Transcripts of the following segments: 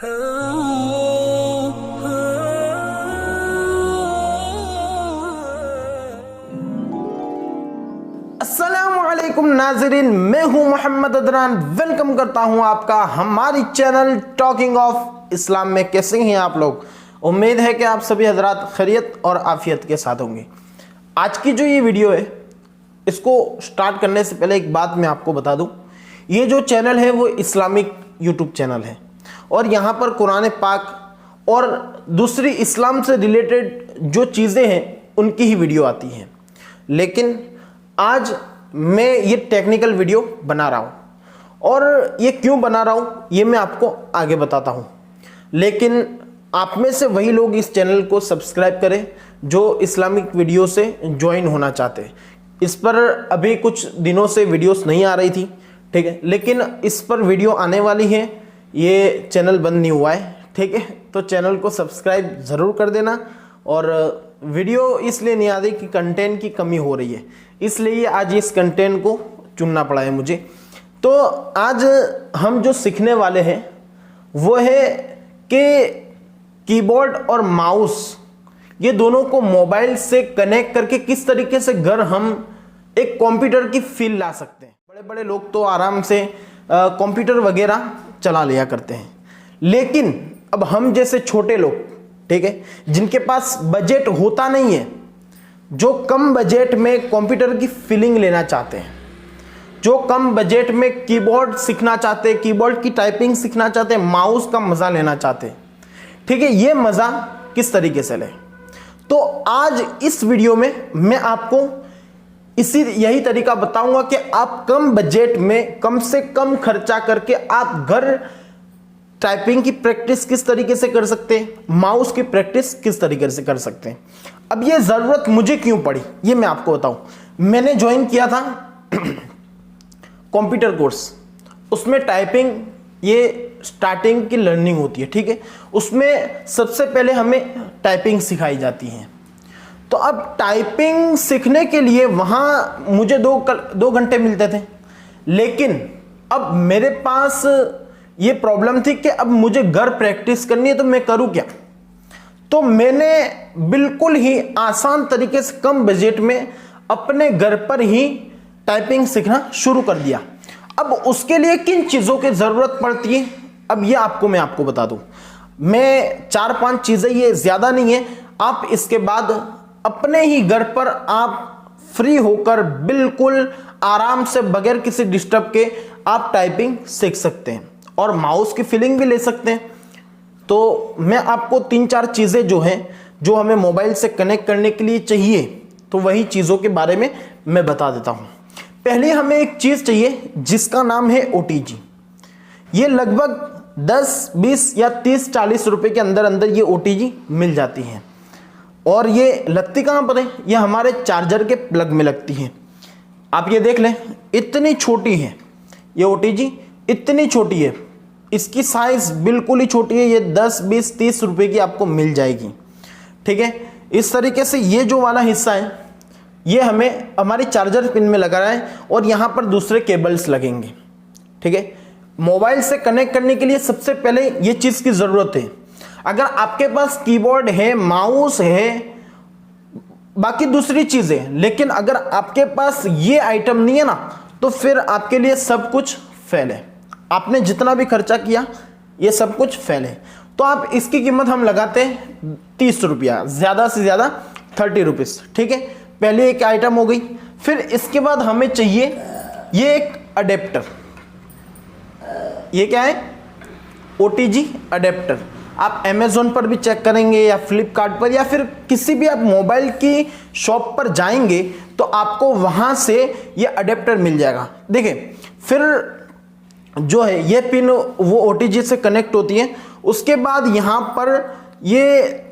अस्सलामुअलैकुम नाज़रीन, मैं हूं मोहम्मद अदनान। वेलकम करता हूं आपका हमारी चैनल टॉकिंग ऑफ इस्लाम में। कैसे हैं आप लोग? उम्मीद है कि आप सभी हजरात खैरियत और आफियत के साथ होंगे। आज की जो ये वीडियो है, इसको स्टार्ट करने से पहले एक बात मैं आपको बता दूं। ये जो चैनल है वो इस्लामिक यूट्यूब चैनल है और यहाँ पर कुरान पाक और दूसरी इस्लाम से रिलेटेड जो चीज़ें हैं उनकी ही वीडियो आती हैं। लेकिन आज मैं ये टेक्निकल वीडियो बना रहा हूँ और ये क्यों बना रहा हूँ ये मैं आपको आगे बताता हूँ। लेकिन आप में से वही लोग इस चैनल को सब्सक्राइब करें जो इस्लामिक वीडियो से ज्वाइन होना चाहते हैं। इस पर अभी कुछ दिनों से वीडियोस नहीं आ रही थी, ठीक है, लेकिन इस पर वीडियो आने वाली है। ये चैनल बंद नहीं हुआ है, ठीक है, तो चैनल को सब्सक्राइब ज़रूर कर देना। और वीडियो इसलिए नहीं आ रही कि कंटेंट की कमी हो रही है, इसलिए आज इस कंटेंट को चुनना पड़ा है मुझे। तो आज हम जो सीखने वाले हैं वो है कि कीबोर्ड और माउस ये दोनों को मोबाइल से कनेक्ट करके किस तरीके से घर हम एक कंप्यूटर की फील ला सकते हैं। बड़े बड़े लोग तो आराम से कंप्यूटर वगैरह चला लिया करते हैं, लेकिन अब हम जैसे छोटे लोग, ठीक है, जिनके पास बजट होता नहीं है, जो कम बजट में कंप्यूटर की फीलिंग लेना चाहते हैं, जो कम बजट में कीबोर्ड सीखना चाहते हैं, कीबोर्ड की टाइपिंग सीखना चाहते हैं, माउस का मजा लेना चाहते हैं, ठीक है, ये मजा किस तरीके से लें। तो आज इस वीडियो में मैं आपको यही तरीका बताऊंगा कि आप कम बजट में कम से कम खर्चा करके आप घर टाइपिंग की प्रैक्टिस किस तरीके से कर सकते हैं, माउस की प्रैक्टिस किस तरीके से कर सकते हैं। अब ये जरूरत मुझे क्यों पड़ी ये मैं आपको बताऊं। मैंने ज्वाइन किया था कंप्यूटर कोर्स, उसमें टाइपिंग ये स्टार्टिंग की लर्निंग होती है, ठीक है, उसमें सबसे पहले हमें टाइपिंग सिखाई जाती है। तो अब टाइपिंग सीखने के लिए वहां मुझे दो घंटे मिलते थे, लेकिन अब मेरे पास ये प्रॉब्लम थी कि अब मुझे घर प्रैक्टिस करनी है, तो मैं करूं क्या। तो मैंने बिल्कुल ही आसान तरीके से कम बजट में अपने घर पर ही टाइपिंग सीखना शुरू कर दिया। अब उसके लिए किन चीजों की जरूरत पड़ती है, अब ये मैं आपको बता दूं। मैं 4-5 चीजें, ये ज्यादा नहीं है, आप इसके बाद अपने ही घर पर आप फ्री होकर बिल्कुल आराम से बगैर किसी डिस्टर्ब के आप टाइपिंग सीख सकते हैं और माउस की फीलिंग भी ले सकते हैं। तो मैं आपको 3-4 चीजें जो हैं, जो हमें मोबाइल से कनेक्ट करने के लिए चाहिए, तो वही चीजों के बारे में मैं बता देता हूं। पहले हमें एक चीज चाहिए जिसका नाम है OTG। ये लगभग 10, 20 या 30, 40 रुपए के अंदर अंदर ये OTG मिल जाती है। और ये लगती कहां पर है? ये हमारे चार्जर के प्लग में लगती है। आप ये देख लें, इतनी छोटी है ये OTG, इतनी छोटी है, इसकी साइज बिल्कुल ही छोटी है। ये 10, 20, 30 रुपए की आपको मिल जाएगी, ठीक है। इस तरीके से ये जो वाला हिस्सा है ये हमें हमारी चार्जर पिन में लगाना है और यहां पर दूसरे केबल्स लगेंगे, ठीक है। मोबाइल से कनेक्ट करने के लिए सबसे पहले ये चीज की जरूरत है। अगर आपके पास कीबोर्ड है, माउस है, बाकी दूसरी चीजें, लेकिन अगर आपके पास ये आइटम नहीं है ना, तो फिर आपके लिए सब कुछ फेल है। आपने जितना भी खर्चा किया ये सब कुछ फेल है। तो आप इसकी कीमत हम लगाते हैं 30 रुपया, ज्यादा से ज्यादा 30 रुपीज, ठीक है। पहले एक आइटम हो गई। फिर इसके बाद हमें चाहिए ये एक अडेप्टर। ये क्या है? OTG adapter. आप अमेज़न पर भी चेक करेंगे या फ्लिपकार्ट पर या फिर किसी भी आप मोबाइल की शॉप पर जाएंगे तो आपको वहां से ये अडेप्टर मिल जाएगा। देखिए, फिर जो है ये पिन वो OTG से कनेक्ट होती है। उसके बाद यहां पर ये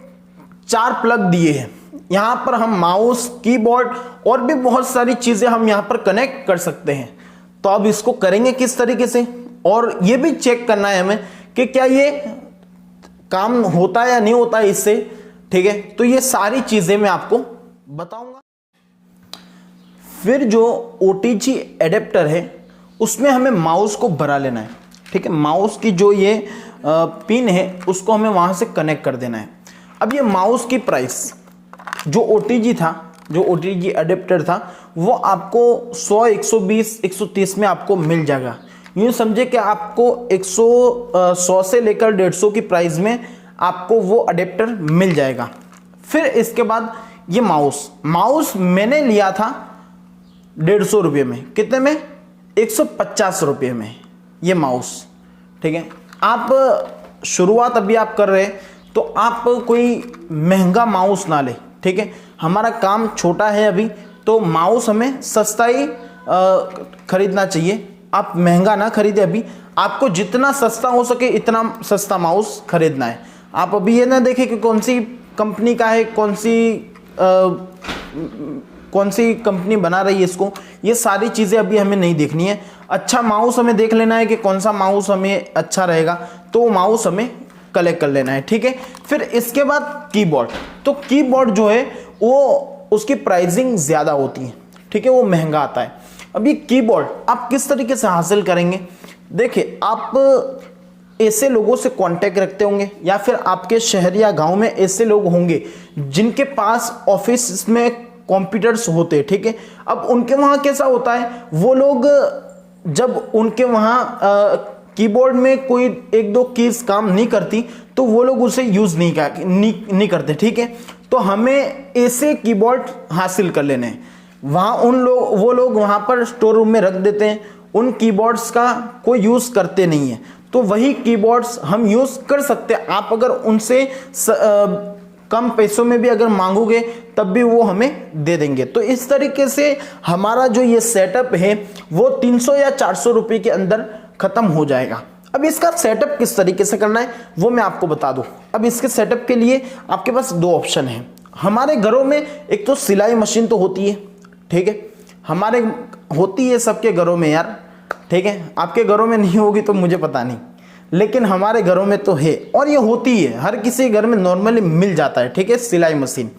4 प्लग दिए हैं। यहां पर हम माउस, कीबोर्ड और भी बहुत सारी चीजें हम यहां पर कनेक्ट कर सकते हैं। तो अब इसको करेंगे किस तरीके से, और ये भी चेक करना है हमें कि क्या ये काम होता है या नहीं होता है इससे, ठीक है। तो ये सारी चीजें मैं आपको बताऊंगा। फिर जो OTG एडेप्टर है उसमें हमें माउस को भरा लेना है, ठीक है। माउस की जो ये पिन है उसको हमें वहाँ से कनेक्ट कर देना है। अब ये माउस की प्राइस जो OTG था, जो OTG अडेप्टर था, वो आपको 100, 120, 130 में आपको मिल जाएगा। यूँ समझे कि आपको 100 से लेकर 150 की प्राइस में आपको वो अडेप्टर मिल जाएगा। फिर इसके बाद ये माउस मैंने लिया था 150 रुपये में। कितने में? 150 रुपये में ये माउस। ठीक है, आप शुरुआत अभी आप कर रहे हैं तो आप कोई महंगा माउस ना ले। ठीक है, हमारा काम छोटा है अभी, तो माउस हमें सस्ता ही खरीदना चाहिए। आप महंगा ना खरीदे, अभी आपको जितना सस्ता हो सके इतना सस्ता माउस खरीदना है। आप अभी ये ना देखें कि कौन सी कंपनी का है, कौन सी कंपनी बना रही है इसको, ये सारी चीज़ें अभी हमें नहीं देखनी है। अच्छा माउस हमें देख लेना है कि कौन सा माउस हमें अच्छा रहेगा, तो माउस हमें कलेक्ट कर लेना है। ठीक है, फिर इसके बाद कीबोर्ड। तो कीबोर्ड जो है वो उसकी प्राइसिंग ज़्यादा होती है। ठीक है, वो महंगा आता है। अब ये कीबोर्ड आप किस तरीके से हासिल करेंगे? देखिए, आप ऐसे लोगों से कांटेक्ट रखते होंगे या फिर आपके शहर या गांव में ऐसे लोग होंगे जिनके पास ऑफिस में कंप्यूटर्स होते हैं। ठीक है, अब उनके वहाँ कैसा होता है, वो लोग जब उनके वहाँ कीबोर्ड में कोई एक दो कीज काम नहीं करती तो वो लोग उसे यूज़ नहीं करते। ठीक है, तो हमें ऐसे कीबोर्ड हासिल कर लेने हैं। वहाँ वो लोग वहाँ पर स्टोर रूम में रख देते हैं, उन कीबोर्ड्स का कोई यूज़ करते नहीं है, तो वही कीबोर्ड्स हम यूज़ कर सकते हैं। आप अगर उनसे कम पैसों में भी अगर मांगोगे तब भी वो हमें दे देंगे। तो इस तरीके से हमारा जो ये सेटअप है वो 300 या 400 रुपये के अंदर ख़त्म हो जाएगा। अब इसका सेटअप किस तरीके से करना है वो मैं आपको बता दूं। अब इसके सेटअप के लिए आपके पास दो ऑप्शन हैं। हमारे घरों में एक तो सिलाई मशीन तो होती है। ठीक है, हमारे होती है सबके घरों में यार। ठीक है, आपके घरों में नहीं होगी तो मुझे पता नहीं, लेकिन हमारे घरों में तो है और ये होती है, हर किसी घर में नॉर्मली मिल जाता है। ठीक है, सिलाई मशीन।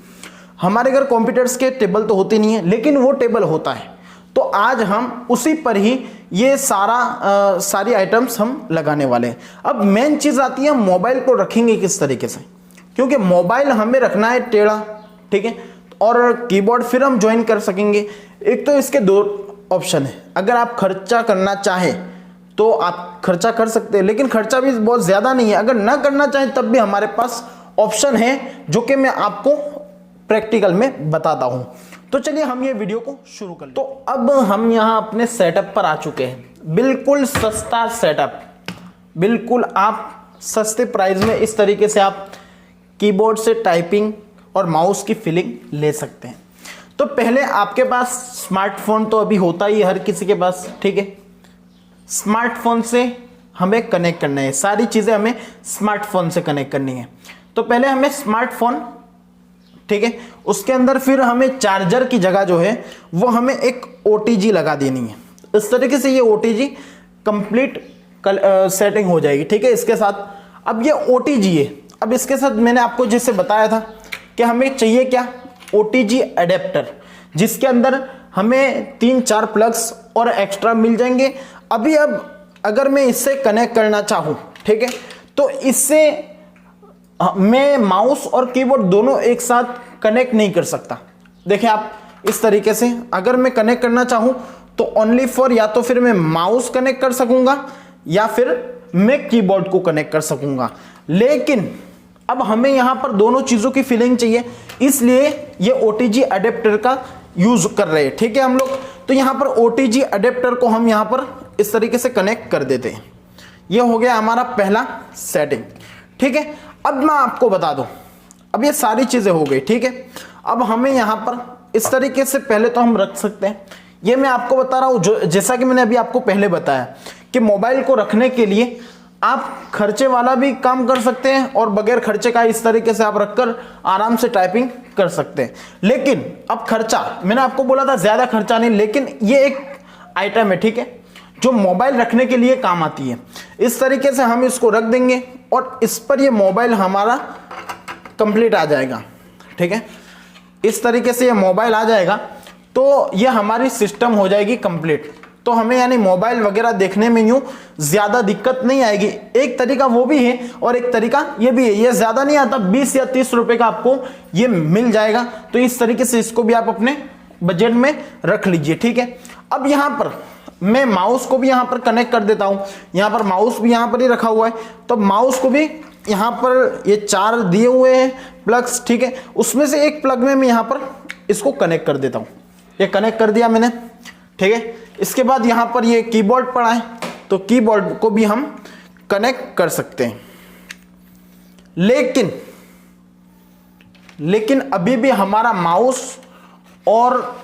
हमारे घर कंप्यूटर्स के टेबल तो होते नहीं है, लेकिन वो टेबल होता है। तो आज हम उसी पर ही ये सारी आइटम्स हम लगाने वाले हैं। अब मेन चीज़ आती है मोबाइल को रखेंगे किस तरीके से, क्योंकि मोबाइल हमें रखना है टेढ़ा। ठीक है, और कीबोर्ड फिर हम ज्वाइन कर सकेंगे। एक तो इसके दो ऑप्शन है, अगर आप खर्चा करना चाहें तो आप खर्चा कर सकते हैं, लेकिन खर्चा भी बहुत ज़्यादा नहीं है। अगर ना करना चाहें तब भी हमारे पास ऑप्शन है, जो कि मैं आपको प्रैक्टिकल में बताता हूं। तो चलिए हम ये वीडियो को शुरू कर लें। तो अब हम यहाँ अपने सेटअप पर आ चुके हैं। बिल्कुल सस्ता सेटअप, बिल्कुल आप सस्ते प्राइस में इस तरीके से आप कीबोर्ड से टाइपिंग और माउस की फीलिंग ले सकते हैं। तो पहले आपके पास स्मार्टफोन तो अभी होता ही है हर किसी के पास। ठीक है, स्मार्टफोन से हमें कनेक्ट करना है, सारी चीज़ें हमें स्मार्टफोन से कनेक्ट करनी है। तो पहले हमें स्मार्टफोन, ठीक है, उसके अंदर फिर हमें चार्जर की जगह जो है वो हमें एक OTG लगा देनी है। इस तरीके से ये OTG कंप्लीट सेटिंग हो जाएगी। ठीक है, इसके साथ अब ये OTG है। अब इसके साथ मैंने आपको जैसे बताया था कि हमें चाहिए क्या, OTG अडेप्टर, जिसके अंदर हमें 3-4 प्लग्स और एक्स्ट्रा मिल जाएंगे। अभी अब अगर मैं इससे कनेक्ट करना चाहूँ, ठीक है, तो इससे मैं माउस और कीबोर्ड दोनों एक साथ कनेक्ट नहीं कर सकता। देखिए आप इस तरीके से अगर मैं कनेक्ट करना चाहूँ तो ओनली फॉर, या तो फिर मैं माउस कनेक्ट कर सकूँगा या फिर मैं कीबोर्ड को कनेक्ट कर सकूँगा। लेकिन अब हमें यहाँ पर दोनों चीज़ों की फीलिंग चाहिए, इसलिए ये OTG अडेप्टर का यूज़ कर रहे हैं। ठीक है हम लोग, तो यहाँ पर OTG अडेप्टर को हम यहाँ पर इस तरीके से कनेक्ट कर देते हैं। ये हो गया हमारा पहला सेटिंग। ठीक है, अब मैं आपको बता दूं, अब ये सारी चीज़ें हो गई। ठीक है, अब हमें यहाँ पर इस तरीके से पहले तो हम रख सकते हैं। ये मैं आपको बता रहा हूँ, जैसा कि मैंने अभी आपको पहले बताया कि मोबाइल को रखने के लिए आप खर्चे वाला भी काम कर सकते हैं और बगैर खर्चे का इस तरीके से आप रखकर आराम से टाइपिंग कर सकते हैं। लेकिन अब खर्चा, मैंने आपको बोला था ज़्यादा खर्चा नहीं, लेकिन ये एक आइटम है, ठीक है, जो मोबाइल रखने के लिए काम आती है। इस तरीके से हम इसको रख देंगे और इस पर ये मोबाइल हमारा कंप्लीट आ जाएगा। ठीक है, इस तरीके से ये मोबाइल आ जाएगा तो ये हमारी सिस्टम हो जाएगी कंप्लीट। तो हमें यानी मोबाइल वगैरह देखने में यूं ज्यादा दिक्कत नहीं आएगी। एक तरीका वो भी है और एक तरीका ये भी है, ये ज्यादा नहीं आता, 20 या 30 रुपए का आपको ये मिल जाएगा। तो इस तरीके से इसको भी आप अपने बजट में रख लीजिए, ठीक है। अब यहां पर मैं माउस को भी यहां पर कनेक्ट कर देता हूं, यहां पर माउस भी यहां पर ही रखा हुआ है, तो माउस को भी यहां पर ये 4 दिए हुए हैं प्लग्स, ठीक है। उसमें से एक प्लग में मैं यहां पर इसको कनेक्ट कर देता हूं, ये कनेक्ट कर दिया मैंने, ठीक है। इसके बाद यहां पर ये कीबोर्ड पड़ा है, तो कीबोर्ड को भी हम कनेक्ट कर सकते हैं। लेकिन अभी भी हमारा माउस और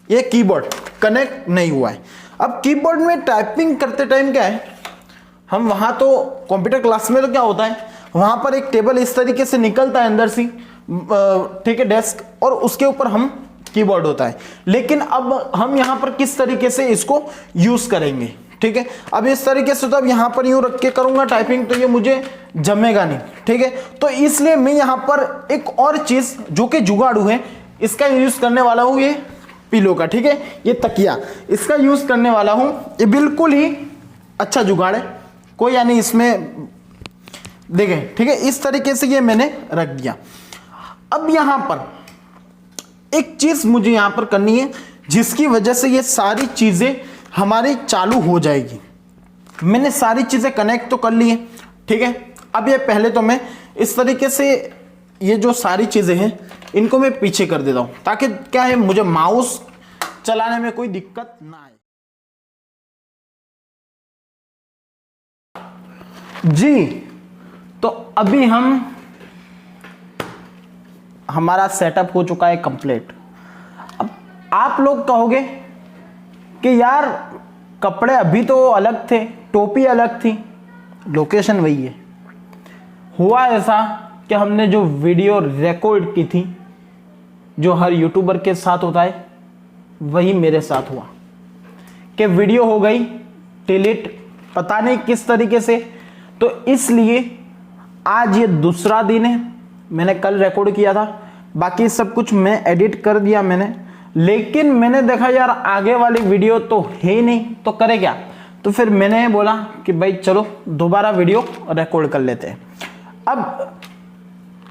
ये कीबोर्ड कनेक्ट नहीं हुआ है। अब कीबोर्ड में टाइपिंग करते टाइम क्या है, हम वहां तो कंप्यूटर क्लास में तो क्या होता है, वहां पर एक टेबल इस तरीके से निकलता है अंदर से, ठीक है, डेस्क, और उसके ऊपर हम कीबोर्ड होता है। लेकिन अब हम यहां पर किस तरीके से इसको यूज करेंगे, ठीक है। अब इस तरीके से तो अब यहां पर यूं रख के करूंगा टाइपिंग, तो ये मुझे जमेगा नहीं, ठीक है। तो इसलिए मैं यहां पर एक और चीज जो कि जुगाड़ू है, इसका यूज करने वाला हूं, ये पिलो का, ठीक है, ये तकिया, इसका यूज करने वाला हूं। ये बिल्कुल ही अच्छा जुगाड़ है, कोई यानी इसमें देखें, ठीक है। इस तरीके से ये मैंने रख दिया। अब यहां पर एक चीज मुझे यहां पर करनी है, जिसकी वजह से ये सारी चीजें हमारी चालू हो जाएगी। मैंने सारी चीजें कनेक्ट तो कर ली है, ठीक है। अब ये पहले तो मैं इस तरीके से ये जो सारी चीजें हैं इनको मैं पीछे कर देता हूं, ताकि क्या है, मुझे माउस चलाने में कोई दिक्कत ना आए। जी, तो अभी हमारा सेटअप हो चुका है कंप्लीट। अब आप लोग कहोगे कि यार कपड़े अभी तो अलग थे, टोपी अलग थी, लोकेशन वही है। हुआ ऐसा कि हमने जो वीडियो रिकॉर्ड की थी, जो हर यूट्यूबर के साथ होता है, वही मेरे साथ हुआ कि वीडियो हो गई डिलीट, पता नहीं किस तरीके से। तो इसलिए आज ये दूसरा दिन है, मैंने कल रिकॉर्ड किया था, बाकी सब कुछ मैं एडिट कर दिया मैंने, लेकिन मैंने देखा यार आगे वाली वीडियो तो है ही नहीं, तो करे क्या। तो फिर मैंने बोला कि भाई चलो दोबारा वीडियो रिकॉर्ड कर लेते हैं। अब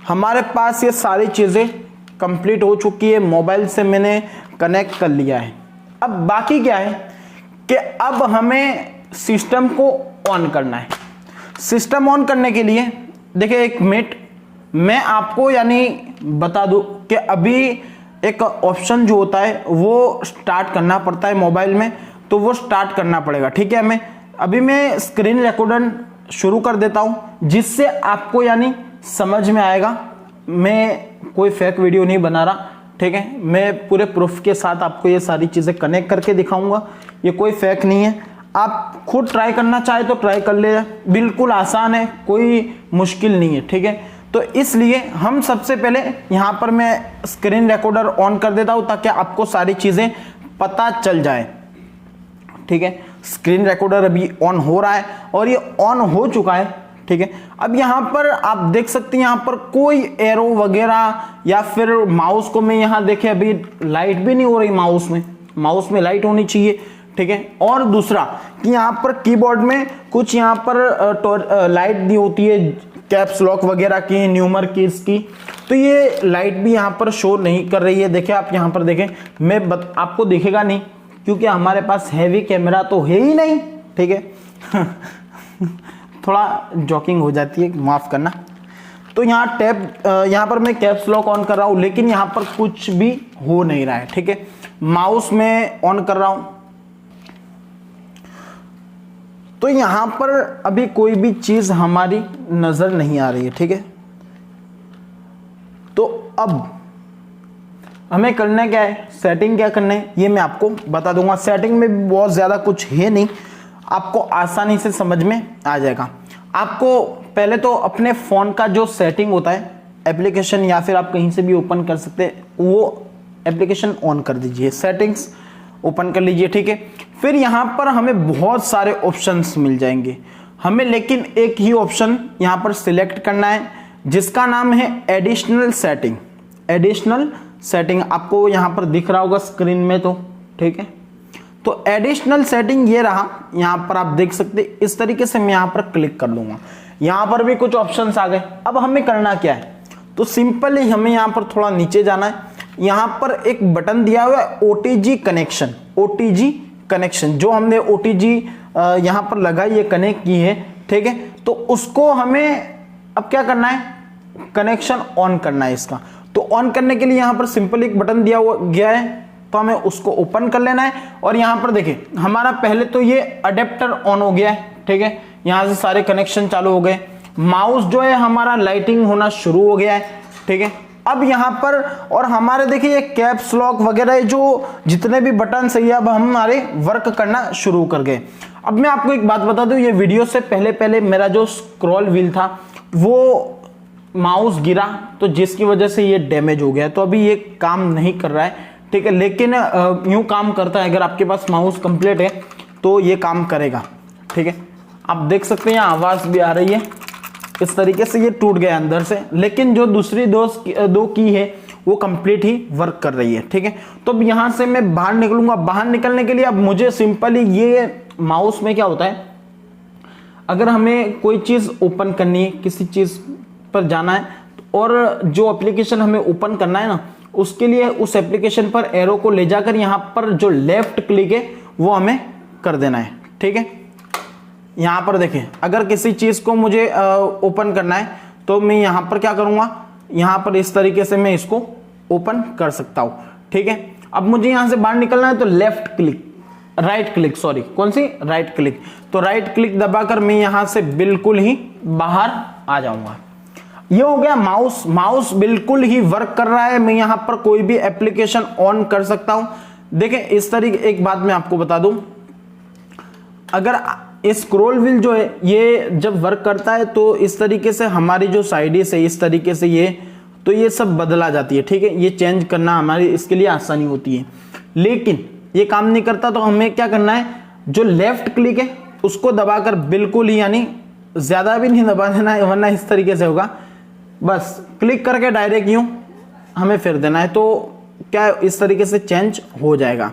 हमारे पास ये सारी चीज़ें कंप्लीट हो चुकी है, मोबाइल से मैंने कनेक्ट कर लिया है। अब बाकी क्या है कि अब हमें सिस्टम को ऑन करना है। सिस्टम ऑन करने के लिए देखिए, एक मिनट मैं आपको यानी बता दूं कि अभी एक ऑप्शन जो होता है वो स्टार्ट करना पड़ता है मोबाइल में, तो वो स्टार्ट करना पड़ेगा, ठीक है। अभी मैं स्क्रीन रिकॉर्डर शुरू कर देता हूं, जिससे आपको यानी समझ में आएगा। मैं कोई फेक वीडियो नहीं बना रहा, ठीक है, मैं पूरे प्रूफ के साथ आपको ये सारी चीज़ें कनेक्ट करके दिखाऊंगा, ये कोई फेक नहीं है। आप खुद ट्राई करना चाहे तो ट्राई कर ले, बिल्कुल आसान है, कोई मुश्किल नहीं है, ठीक है। तो इसलिए हम सबसे पहले यहाँ पर मैं स्क्रीन रिकॉर्डर ऑन कर देता हूँ, ताकि आपको सारी चीज़ें पता चल जाए, ठीक है। स्क्रीन रिकॉर्डर अभी ऑन हो रहा है और ये ऑन हो चुका है, ठीक है। अब यहाँ पर आप देख सकते हैं, यहाँ पर कोई एरो वगैरह या फिर माउस को मैं यहाँ देखे अभी लाइट भी नहीं हो रही, माउस में लाइट होनी चाहिए, ठीक है। और दूसरा कि यहाँ पर कीबोर्ड में कुछ यहाँ पर लाइट दी होती है, कैप्स लॉक वगैरह की, न्यूमर कीज की, तो ये लाइट भी यहाँ पर शो नहीं कर रही है। देखिए आप यहाँ पर देखें, आपको दिखेगा नहीं क्योंकि हमारे पास हैवी कैमरा तो है ही नहीं, ठीक है। थोड़ा जॉकिंग हो जाती है, माफ करना। तो यहाँ यहाँ पर मैं कैप्स लॉक ऑन कर रहा हूँ, लेकिन यहाँ पर कुछ भी हो नहीं रहा है, ठीक है। माउस में ऑन कर रहा हूँ, तो यहां पर अभी कोई भी चीज हमारी नजर नहीं आ रही है, ठीक है। तो अब हमें करना क्या है, सेटिंग क्या करना है, ये मैं आपको बता दूंगा। सेटिंग में भी बहुत ज्यादा कुछ है नहीं, आपको आसानी से समझ में आ जाएगा। आपको पहले तो अपने फोन का जो सेटिंग होता है, एप्लीकेशन या फिर आप कहीं से भी ओपन कर सकते हैं, वो एप्लीकेशन ऑन कर दीजिए, सेटिंग्स ओपन कर लीजिए, ठीक है। फिर यहाँ पर हमें बहुत सारे ऑप्शंस मिल जाएंगे, हमें लेकिन एक ही ऑप्शन यहाँ पर सिलेक्ट करना है, जिसका नाम है एडिशनल सेटिंग। एडिशनल सेटिंग आपको यहाँ पर दिख रहा होगा स्क्रीन में, तो ठीक है। तो एडिशनल सेटिंग ये रहा, यहां पर आप देख सकते इस तरीके से मैं यहां पर क्लिक कर लूंगा, यहां पर भी कुछ ऑप्शंस आ गए। अब हमें करना क्या है, तो सिंपली हमें यहां पर थोड़ा नीचे जाना है, यहां पर एक बटन दिया हुआ है ओटीजी कनेक्शन, ओटीजी कनेक्शन जो हमने ओटीजी यहां पर लगाई है, कनेक्ट की है, ठीक है। तो उसको हमें अब क्या करना है, कनेक्शन ऑन करना है इसका। तो ऑन करने के लिए यहां पर सिंपल एक बटन दिया हुआ गया है, तो हमें उसको ओपन कर लेना है। और यहां पर देखिए हमारा पहले तो ये अडेप्टर ऑन हो गया है, ठीक है, यहां से सारे कनेक्शन चालू हो गए। माउस जो है हमारा लाइटिंग होना शुरू हो गया है, ठीक है। अब यहां पर और हमारे देखिए ये कैप्स लॉक वगैरह जो जितने भी बटन है अब हमारे वर्क करना शुरू कर गए। अब मैं आपको एक बात बता दूं, ये वीडियो से पहले मेरा जो स्क्रॉल व्हील था वो माउस गिरा, तो जिसकी वजह से ये डैमेज हो गया, तो अभी ये काम नहीं कर रहा है, ठीक है। लेकिन यूं काम करता है, अगर आपके पास माउस कंप्लीट है तो ये काम करेगा, ठीक है। आप देख सकते हैं यहाँ आवाज भी आ रही है, इस तरीके से ये टूट गया अंदर से, लेकिन जो दूसरी दो की है वो कंप्लीट ही वर्क कर रही है, ठीक है। तो अब यहां से मैं बाहर निकलूंगा। बाहर निकलने के लिए अब मुझे सिंपली ये माउस में क्या होता है, अगर हमें कोई चीज ओपन करनी है, किसी चीज पर जाना है और जो एप्लीकेशन हमें ओपन करना है ना, उसके लिए उस एप्लीकेशन पर एरो को ले जाकर यहां पर जो लेफ्ट क्लिक है वो हमें कर देना है, ठीक है। यहां पर देखिए अगर किसी चीज को मुझे ओपन करना है तो मैं यहां पर क्या करूंगा, यहां पर इस तरीके से मैं इसको ओपन कर सकता हूं, ठीक है। अब मुझे यहां से बाहर निकलना है तो left click, right click, sorry कौन सी, राइट क्लिक। तो राइट क्लिक दबाकर मैं यहां से बिल्कुल ही बाहर आ जाऊंगा। ये हो गया माउस, माउस बिल्कुल ही वर्क कर रहा है, मैं यहां पर कोई भी एप्लीकेशन ऑन कर सकता हूं। देखें इस तरीके, एक बात मैं आपको बता दूं, अगर स्क्रॉल व्हील जो है ये जब वर्क करता है तो इस तरीके से हमारी जो साइड्स है इस तरीके से ये, तो ये सब बदला जाती है, ठीक है। ये चेंज करना हमारी इसके लिए आसानी होती है, लेकिन ये काम नहीं करता। तो हमें क्या करना है, जो लेफ्ट क्लिक है उसको दबाकर बिल्कुल ही, यानी ज्यादा भी नहीं दबा देना है वरना इस तरीके से होगा, बस क्लिक करके डायरेक्ट यूं हमें फिर देना है, तो क्या इस तरीके से चेंज हो जाएगा।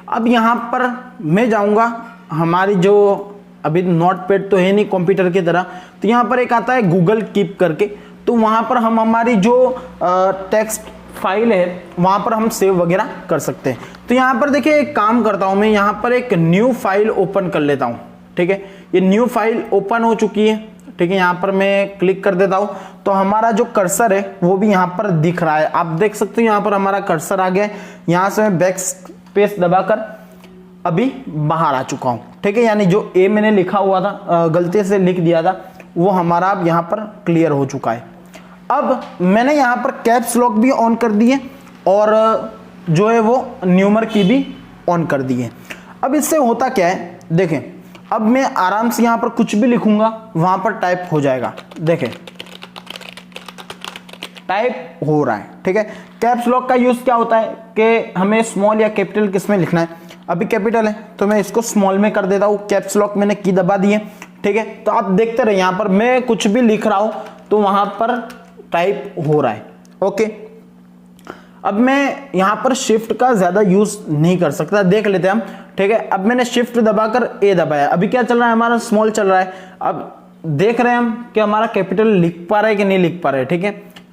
अब यहां पर मैं जाऊंगा, हमारी जो अभी नोटपैड तो है नहीं कंप्यूटर की तरह, तो यहां पर एक आता है गूगल कीप करके, तो वहां पर हम हमारी जो टेक्स्ट फाइल है वहां पर हम सेव वगैरह कर सकते हैं। तो यहां पर देखिए एक काम करता हूं मैं, यहां पर एक न्यू फाइल ओपन कर लेता हूं, ठीक है। ये न्यू फाइल ओपन हो चुकी है, ठीक है। यहां पर मैं क्लिक कर देता हूं तो हमारा जो कर्सर है वो भी यहां पर दिख रहा है, आप देख सकते हो यहां पर हमारा कर्सर आ गया। यहां से मैं बैक स्पेस दबाकर अभी बाहर आ चुका हूं, ठीक है। यानी जो ए मैंने लिखा हुआ था, गलती से लिख दिया था, वो हमारा अब यहां पर क्लियर हो चुका है। अब मैंने यहां पर कैप्स लॉक भी ऑन कर दिए और जो है वो न्यूमर की भी ऑन कर दी है। अब इससे होता क्या है, देखें अब मैं आराम से यहां पर कुछ भी लिखूंगा वहां पर टाइप हो जाएगा, देखें टाइप हो रहा है, ठीक है। कैप्स लॉक का यूज क्या होता है कि हमें स्मॉल या कैपिटल किस में लिखना है, अभी कैपिटल है तो मैं इसको स्मॉल में कर देता हूं, कैप्स लॉक मैंने की दबा दी है, ठीक है। तो आप देखते रहे यहां पर मैं कुछ भी लिख रहा हूं तो वहां पर टाइप हो रहा है, ओके। अब मैं यहां पर शिफ्ट का ज्यादा यूज नहीं कर सकता, देख लेते हैं हम, ठीक है। अब मैंने शिफ्ट दबाकर ए दबाया, अभी क्या चल रहा है, हमारा स्मॉल चल रहा है। अब देख रहे हैं हम कि हमारा कैपिटल लिख पा रहा है कि नहीं लिख पा रहा है, ठीक है।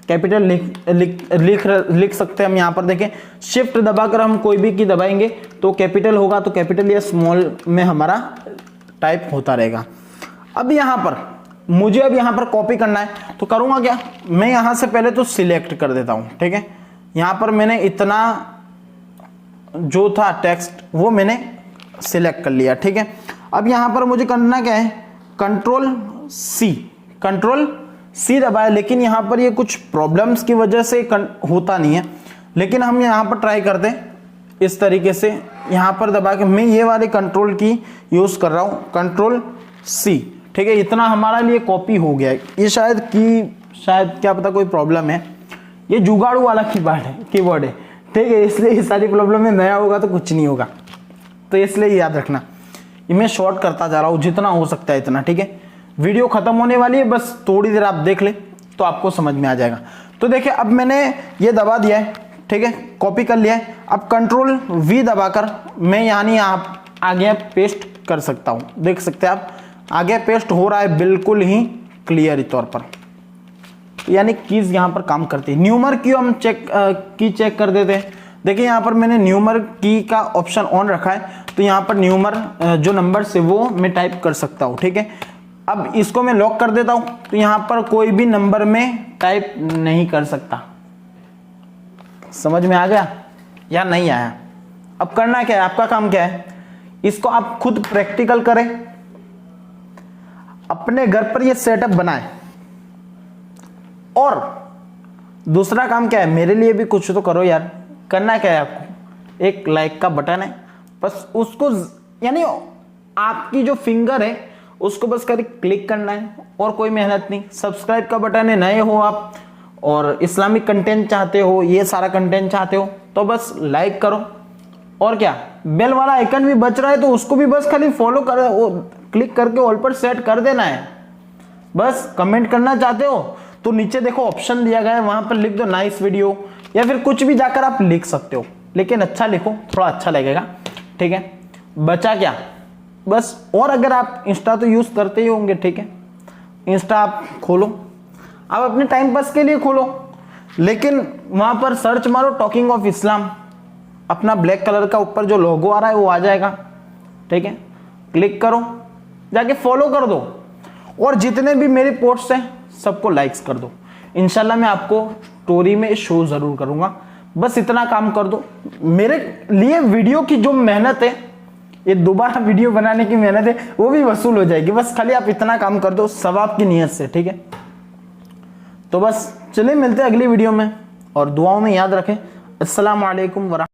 कैपिटल लिख सकते हैं हम, यहां पर देखें शिफ्ट दबाकर हम कोई भी की दबाएंगे तो कैपिटल होगा, तो कैपिटल या स्मॉल में हमारा टाइप होता रहेगा। अब यहां पर मुझे अब यहां पर कॉपी करना है तो करूंगा क्या, मैं यहां से पहले तो सिलेक्ट कर देता हूं, ठीक है। यहां पर मैंने इतना जो था टेक्स्ट वो मैंने सिलेक्ट कर लिया, ठीक है। अब यहां पर मुझे करना क्या है, कंट्रोल सी दबाया, लेकिन यहां पर ये कुछ प्रॉब्लम्स की वजह से होता नहीं है, लेकिन हम यहां पर ट्राई करते हैं इस तरीके से, यहां पर दबा के मैं ये वाले कंट्रोल की यूज कर रहा हूं, कंट्रोल सी, ठीक है। इतना हमारा लिए कॉपी हो गया है, ये शायद क्या पता कोई प्रॉब्लम है, ये जुगाड़ू वाला कीबोर्ड है, ठीक है, इसलिए ये सारी प्रॉब्लम में नया होगा तो कुछ नहीं होगा, तो इसलिए याद रखना। ये मैं शॉर्ट करता जा रहा हूं जितना हो सकता है इतना, ठीक है। वीडियो खत्म होने वाली है, बस थोड़ी देर आप देख ले तो आपको समझ में आ जाएगा। तो देखिए अब मैंने ये दबा दिया है, ठीक है, कॉपी कर लिया है। अब कंट्रोल V दबाकर मैं यानी आप आगे पेस्ट कर सकता हूं। देख सकते हैं आप आगे पेस्ट हो रहा है बिल्कुल ही क्लियर तौर पर, यानी कीज यहां पर काम करती है। न्यूमर की हम चेक कर देते हैं। देखिए यहां पर मैंने न्यूमर की का ऑप्शन ऑन रखा है, तो यहां पर न्यूमर जो नंबर से वो मैं टाइप कर सकता हूं, ठीक है। अब इसको मैं लॉक कर देता हूं, तो यहां पर कोई भी नंबर में टाइप नहीं कर सकता। समझ में आ गया या नहीं आया? अब करना क्या है, आपका काम क्या है, इसको आप खुद प्रैक्टिकल करें, अपने घर पर ये सेटअप बनाएं। और दूसरा काम क्या है, मेरे लिए भी कुछ तो करो यार। करना क्या है आपको, एक लाइक का बटन है, बस उसको यानी आपकी जो फिंगर है उसको बस कर क्लिक करना है, और कोई मेहनत नहीं। सब्सक्राइब का बटन है, नए हो आप और इस्लामिक कंटेंट चाहते हो, ये सारा कंटेंट चाहते हो, तो बस लाइक करो। और क्या, बेल वाला आइकन भी बच रहा है तो उसको भी बस खाली फॉलो कर, क्लिक करके ऑल पर सेट कर देना है। बस कमेंट करना चाहते हो तो नीचे देखो ऑप्शन दिया गया है, वहां पर लिख दो नाइस वीडियो, या फिर कुछ भी जाकर आप लिख सकते हो, लेकिन अच्छा लिखो, थोड़ा अच्छा लगेगा, ठीक है। बचा क्या बस। और अगर आप इंस्टा तो यूज करते ही होंगे, ठीक है, इंस्टा आप खोलो, आप अपने टाइम पास के लिए खोलो, लेकिन वहां पर सर्च मारो टॉकिंग ऑफ इस्लाम, अपना ब्लैक कलर का ऊपर जो लोगो आ रहा है वो आ जाएगा, ठीक है। क्लिक करो, जाके फॉलो कर दो, और जितने भी मेरे पोस्ट हैं सबको लाइक्स कर दो। इंशाल्लाह मैं आपको स्टोरी में शो जरूर करूंगा। बस इतना काम कर दो। मेरे लिए वीडियो की जो मेहनत है, ये दोबारा वीडियो बनाने की मेहनत है, वो भी वसूल हो जाएगी। बस खाली आप इतना काम कर दो सवाब की नीयत से, ठीक है। तो बस चलिए मिलते हैं अगली वीडियो में, और दुआओं में याद रखें। अस्सलाम वालेकुम वरहमतुल्लाह।